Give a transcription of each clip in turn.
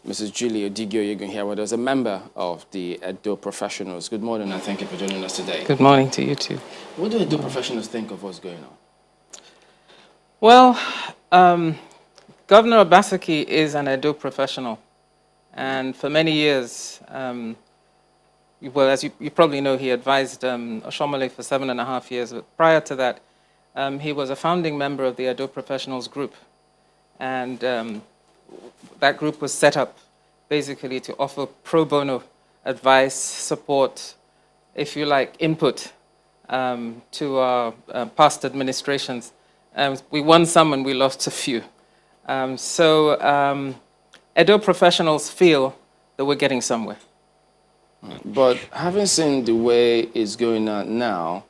Mrs. Julie Odigio here with us, a member of the Edo Professionals. Good morning and thank you for joining us today. Good morning to you too. What do Edo Professionals think of what's going on? Well, Governor Obaseki is an Edo professional. And for many years, well, as you probably know, he advised Oshomole for 7.5 years. But prior to that, he was a founding member of the Edo Professionals group. And that group was set up basically to offer pro bono advice, support, if you like, input to our past administrations. We won some and we lost a few. Edo professionals feel that we're getting somewhere. But having seen the way it's going on now,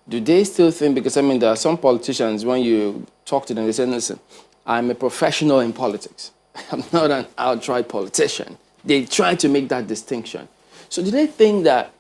do they still think, because I mean, there are some politicians, when you talk to them, they say, listen, I'm a professional in politics. I'm not an outright politician. They try to make that distinction. So do they think that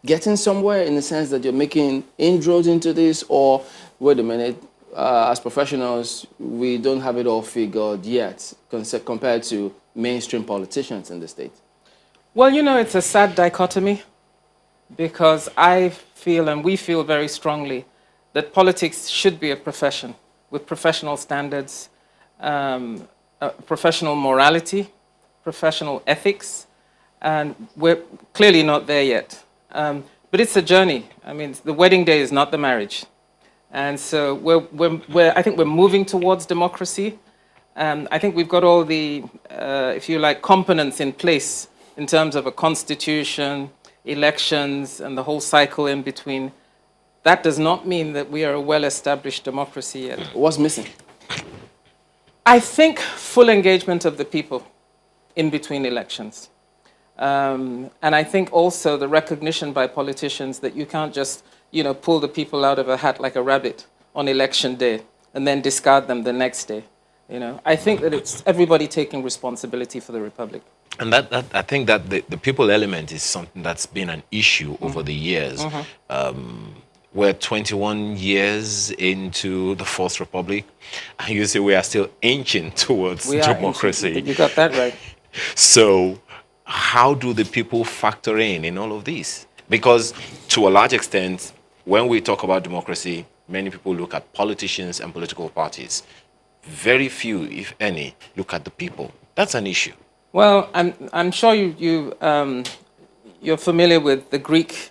getting somewhere in the sense that you're making inroads into this, or wait a minute, as professionals, we don't have it all figured yet compared to mainstream politicians in the state? Well, you know, it's a sad dichotomy because I feel and we feel very strongly that politics should be a profession with professional standards, professional morality, professional ethics, and we're clearly not there yet. But it's a journey. I mean, the wedding day is not the marriage. And so I think we're moving towards democracy. I think we've got all the, if you like, components in place in terms of a constitution, elections, and the whole cycle in between. That does not mean that we are a well-established democracy yet. What's missing? I think full engagement of the people in between elections. And I think also the recognition by politicians that you can't just, you know, pull the people out of a hat like a rabbit on election day and then discard them the next day. You know, I think that it's everybody taking responsibility for the republic. And I think that the people element is something that's been an issue over the years. We're 21 years into the Fourth Republic, and you see we are still inching towards democracy. Ancient. You got that right. So how do the people factor in all of this? Because to a large extent, when we talk about democracy, many people look at politicians and political parties. Very few, if any, look at the people. That's an issue. Well, I'm sure you're familiar with the Greek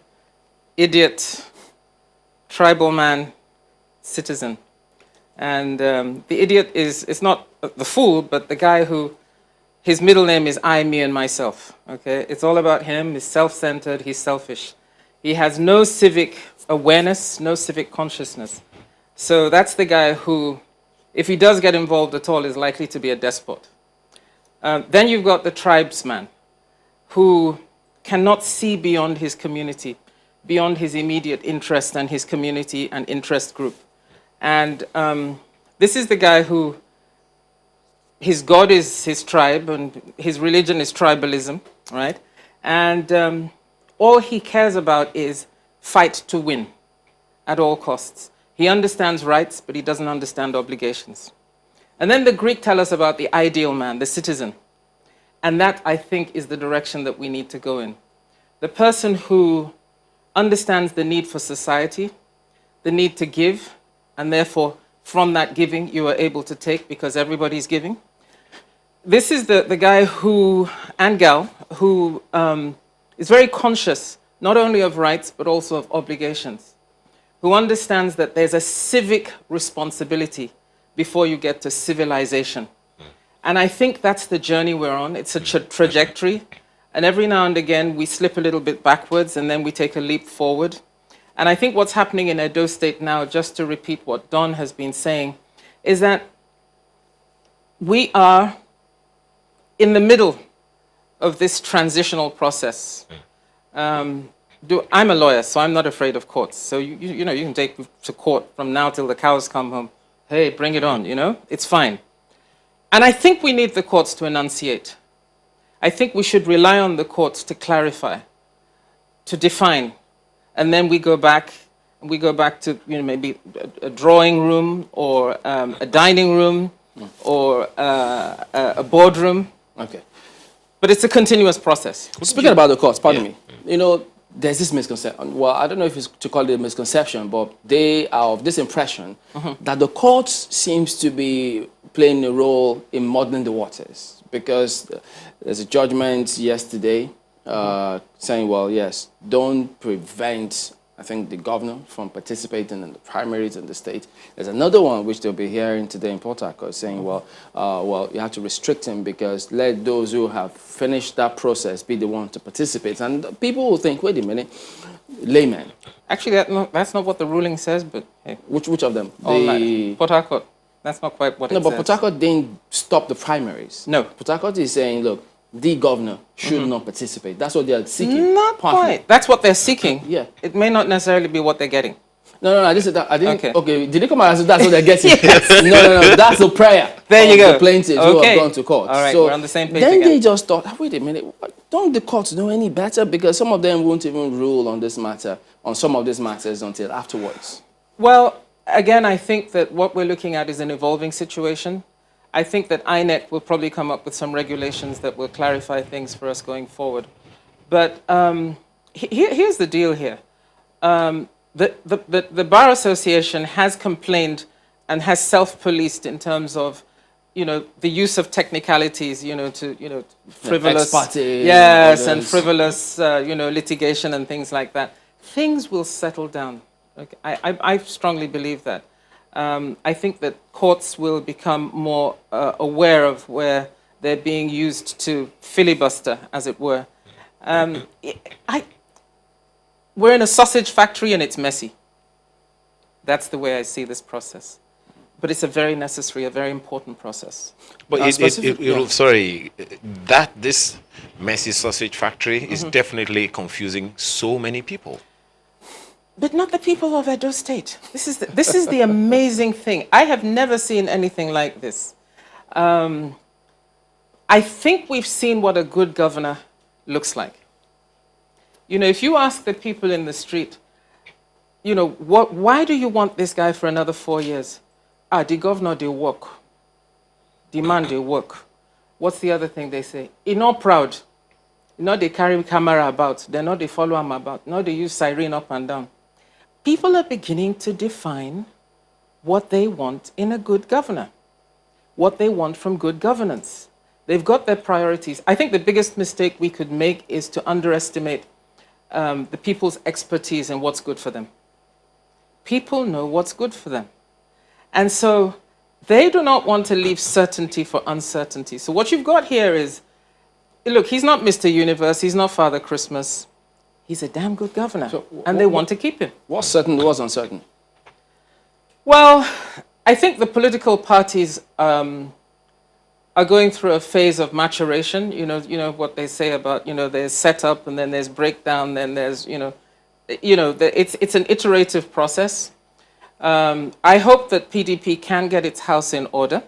idiot, tribal man, citizen. And the idiot is not the fool, but the guy who, his middle name is I, me, and myself. Okay, it's all about him. He's self-centered. He's selfish. He has no civic awareness, no civic consciousness. So that's the guy who, if he does get involved at all, is likely to be a despot. Then you've got the tribesman, who cannot see beyond his community, beyond his immediate interest and his community and interest group. And this is the guy who, his God is his tribe and his religion is tribalism, right? And all he cares about is fight to win at all costs. He understands rights, but he doesn't understand obligations. And then the Greek tell us about the ideal man, the citizen. And that, I think, is the direction that we need to go in. The person who understands the need for society, the need to give, and therefore, from that giving, you are able to take because everybody's giving. This is the guy who, and gal, who is very conscious, not only of rights, but also of obligations, who understands that there's a civic responsibility before you get to civilization. And I think that's the journey we're on. It's a trajectory. And every now and again, we slip a little bit backwards and then we take a leap forward. And I think what's happening in Edo State now, just to repeat what Don has been saying, is that we are in the middle of this transitional process. I'm a lawyer, so I'm not afraid of courts. So, you know, you can take to court from now till the cows come home. Hey, bring it on, you know? It's fine. And I think we need the courts to enunciate. I think we should rely on the courts to clarify, to define. And then we go back to, you know, maybe a drawing room or a dining room or a boardroom Okay. But it's a continuous process. Speaking about the courts, pardon me, there's this misconception. Well, I don't know if it's to call it a misconception, but they are of this impression that the courts seems to be playing a role in muddling the waters, because there's a judgment yesterday saying, well, yes, don't prevent, I think, the governor from participating in the primaries in the state. There's another one which they'll be hearing today in Port Harcourt saying, well, you have to restrict him because let those who have finished that process be the one to participate. And people will think, wait a minute, laymen. Actually, that's not what the ruling says, but hey. Which of them? Port Harcourt. That's not quite what it says. No, but Port Harcourt didn't stop the primaries. No. Port Harcourt is saying, look, the governor should not participate. That's what they are seeking. Not quite. That's what they're seeking. Yeah. It may not necessarily be what they're getting. No, I didn't. Okay. Okay, did they come out and say that's what they're getting? Yes. No, that's the prayer. There you go. The plaintiffs who have gone to court. All right, so we're on the same page then again. they just thought, wait a minute, don't the courts know any better? Because some of them won't even rule on this matter, on some of these matters until afterwards. Well, again, I think that what we're looking at is an evolving situation. I think that INEC will probably come up with some regulations that will clarify things for us going forward. But here's the deal here. The Bar Association has complained and has self-policed in terms of, the use of technicalities, to frivolous, yes, and frivolous, litigation and things like that. Things will settle down. Okay? I strongly believe that. I think that courts will become more aware of where they're being used to filibuster, as it were. We're in a sausage factory and it's messy. That's the way I see this process. But it's a very necessary, a very important process. But this messy sausage factory is definitely confusing so many people. But not the people of Edo State. This is the amazing thing. I have never seen anything like this. I think we've seen what a good governor looks like. If you ask the people in the street, why do you want this guy for another 4 years? The governor, they work. The man, they work. What's the other thing they say? He's not proud. They carry camera about. They follow him about. They use siren up and down. People are beginning to define what they want in a good governor, what they want from good governance. They've got their priorities. I think the biggest mistake we could make is to underestimate the people's expertise and what's good for them. People know what's good for them. And so they do not want to leave certainty for uncertainty. So what you've got here is, look, he's not Mr. Universe, he's not Father Christmas. He's a damn good governor, and they want to keep him. What's certain, what's uncertain? Well, I think the political parties are going through a phase of maturation. You know what they say about, there's setup, and then there's breakdown, then there's, it's an iterative process. I hope that PDP can get its house in order,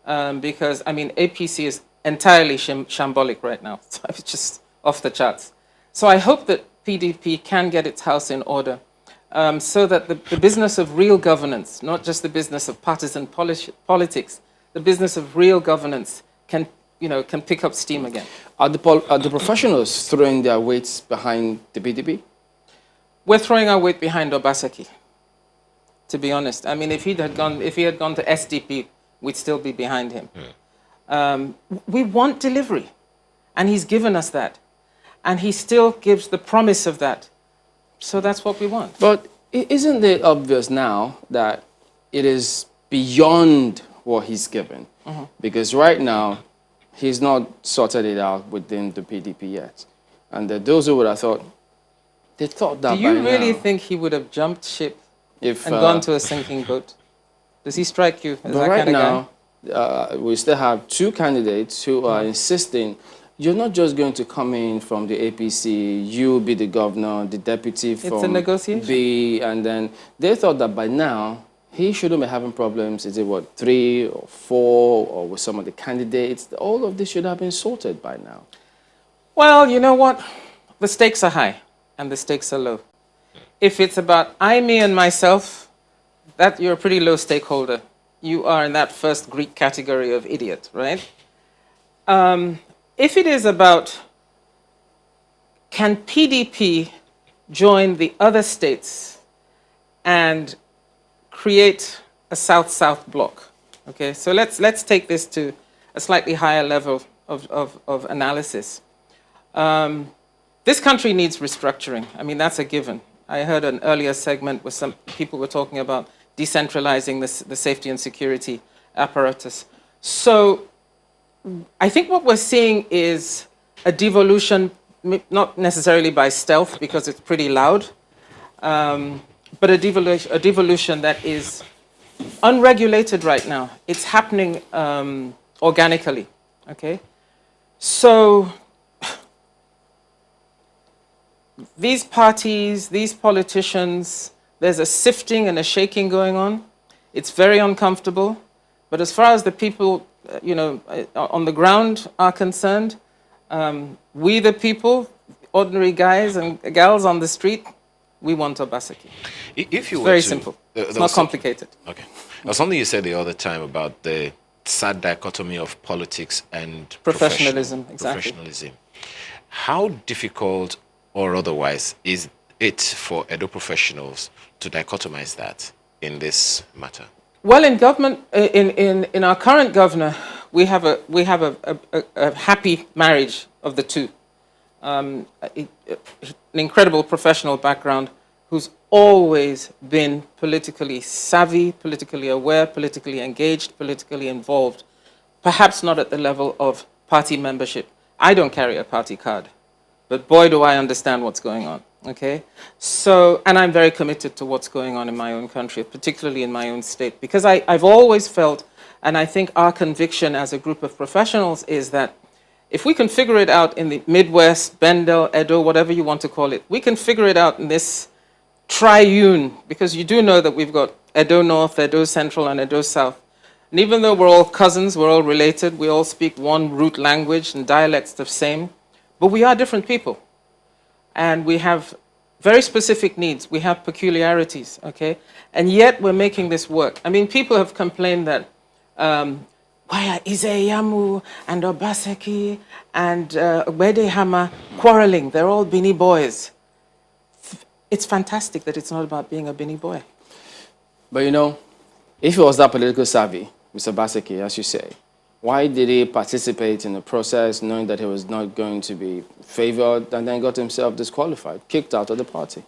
because, APC is entirely shambolic right now. So it's just off the charts. So I hope that PDP can get its house in order, so that the business of real governance, not just the business of partisan politics, the business of real governance can pick up steam again. Are the professionals throwing their weights behind the PDP? We're throwing our weight behind Obaseki, to be honest. If he had gone to SDP, we'd still be behind him. We want delivery, and he's given us that. And he still gives the promise of that. So that's what we want. But isn't it obvious now that it is beyond what he's given? Because right now, he's not sorted it out within the PDP yet. And those who would have thought, they thought that by now. Do you really think he would have jumped ship and gone to a sinking boat? Does he strike you as that right kind of now, we still have two candidates who are insisting, you're not just going to come in from the APC, you be the governor, the deputy from It's a negotiation. B, and then they thought that by now, he shouldn't be having problems. Is it, 3 or 4, or with some of the candidates? All of this should have been sorted by now. Well, you know what? The stakes are high, and the stakes are low. If it's about I, me, and myself, that you're a pretty low stakeholder. You are in that first Greek category of idiot, right? If it is about, can PDP join the other states and create a South-South bloc? Okay, so let's take this to a slightly higher level of analysis. This country needs restructuring. I mean, that's a given. I heard an earlier segment where some people were talking about decentralizing the safety and security apparatus. So I think what we're seeing is a devolution, not necessarily by stealth because it's pretty loud, but a devolution that is unregulated right now. It's happening organically, okay? So these parties, these politicians, there's a sifting and a shaking going on. It's very uncomfortable. But as far as the people, on the ground are concerned, we the people, ordinary guys and gals on the street, we want Obaseki. If you It's were very to- simple. there It's was not some- complicated. Okay. Now, something you said the other time about the sad dichotomy of politics and Professionalism, exactly. Professionalism. How difficult or otherwise is it for Edo professionals to dichotomize that in this matter? Well, in government, in our current governor, we have a happy marriage of the two. An incredible professional background, who's always been politically savvy, politically aware, politically engaged, politically involved. Perhaps not at the level of party membership. I don't carry a party card, but boy, do I understand what's going on. Okay, so, and I'm very committed to what's going on in my own country, particularly in my own state, because I've always felt, and I think our conviction as a group of professionals is that if we can figure it out in the Midwest, Bendel, Edo, whatever you want to call it, we can figure it out in this triune, because you do know that we've got Edo North, Edo Central, and Edo South. And even though we're all cousins, we're all related, we all speak one root language and dialects the same, but we are different people. And we have very specific needs. We have peculiarities, okay? And yet we're making this work. I mean, people have complained that why are Izeyamu and Obaseki and Wedehama quarreling? They're all Bini boys. It's fantastic that it's not about being a Bini boy. But if he was that political savvy, Mr. Obaseki, as you say, why did he participate in the process knowing that he was not going to be favored and then got himself disqualified, kicked out of the party?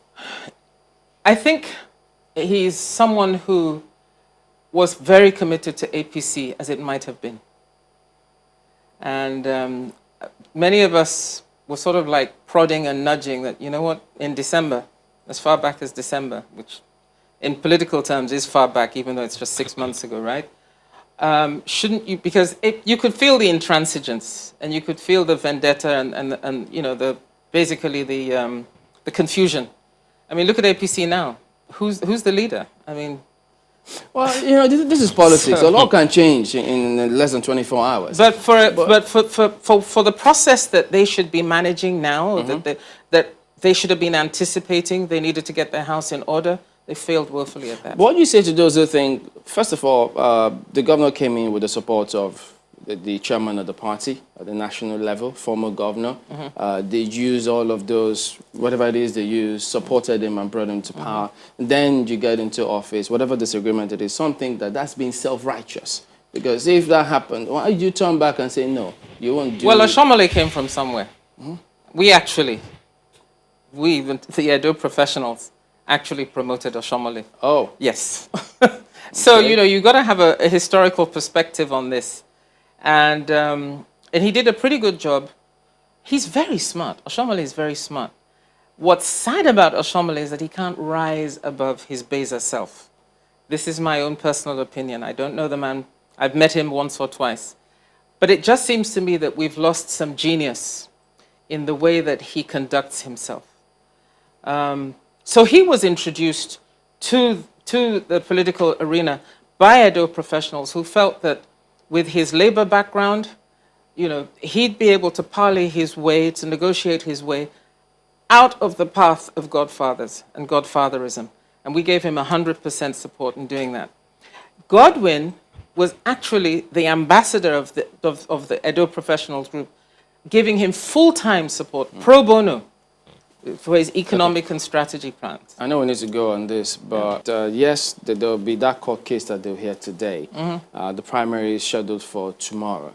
I think he's someone who was very committed to APC, as it might have been. And many of us were sort of like prodding and nudging that, you know what, in December, as far back as December, which in political terms is far back, even though it's just 6 months ago, right? Shouldn't you, because you could feel the intransigence and you could feel the vendetta and basically the confusion. I mean, look at APC now. Who's the leader? I mean, Well, this is politics. A lot can change in less than 24 hours. but for the process that they should be managing now, that they should have been anticipating, they needed to get their house in order. They failed woefully at that. What do you say to those who think, first of all, the governor came in with the support of the chairman of the party at the national level, former governor. They used all of those, whatever it is they used, supported him and brought him to power. And then you get into office, whatever disagreement it is, something that's being self-righteous. Because if that happened, why did you turn back and say, no, you won't do Well, it? Oshomole came from somewhere. We, the Edo professionals, actually promoted Oshomole. Oh. Yes. So, Okay. you've got to have a historical perspective on this. And he did a pretty good job. He's very smart. Oshomole is very smart. What's sad about Oshomole is that he can't rise above his Beza self. This is my own personal opinion. I don't know the man. I've met him once or twice. But it just seems to me that we've lost some genius in the way that he conducts himself. So he was introduced to the political arena by Edo professionals who felt that with his labor background, he'd be able to parley his way, to negotiate his way out of the path of Godfathers and Godfatherism. And we gave him 100% support in doing that. Godwin was actually the ambassador of the Edo Professionals Group, giving him full-time support, pro bono, for his economic and strategy plans. I know we need to go on this, but yes, there will be that court case that they'll hear today. The primary is scheduled for tomorrow.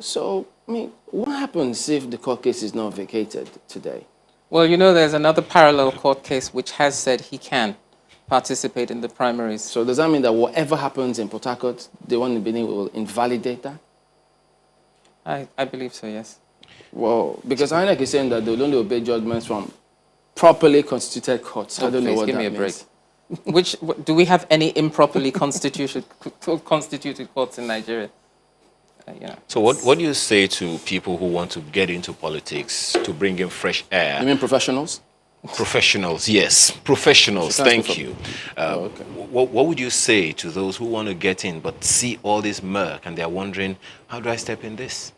So, I mean, what happens if the court case is not vacated today? Well, you know, there's another parallel court case which has said he can participate in the primaries. So does that mean that whatever happens in Port Harcourt, the one in Benin will invalidate that? I believe so, yes. Well, because INEC is saying that they'll only obey judgments from properly constituted courts. I don't know Please what give that me a means. break. Do we have any improperly constituted courts in Nigeria? Yeah. So what do you say to people who want to get into politics to bring in fresh air? You mean professionals? Professionals, yes. Professionals, thank you. Okay. What would you say to those who want to get in but see all this murk and they're wondering, how do I step in this?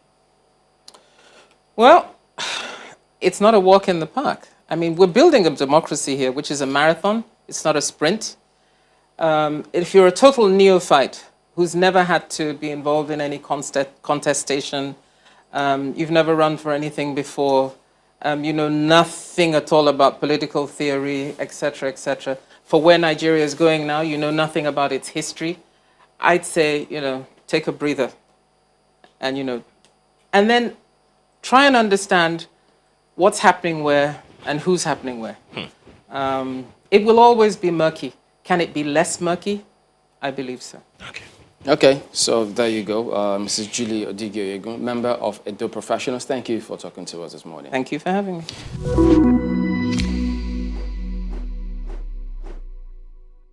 Well, it's not a walk in the park. I mean, we're building a democracy here, which is a marathon. It's not a sprint. If you're a total neophyte who's never had to be involved in any contestation, you've never run for anything before, you know nothing at all about political theory, etc., for where Nigeria is going now, you know nothing about its history, I'd say, you know, take a breather and, you know, and then try and understand what's happening where and who's happening where. It will always be murky. Can it be less murky? I believe so. Okay. Okay, so there you go. Mrs. Julie Odigio, member of Edo Professionals. Thank you for talking to us this morning. Thank you for having me.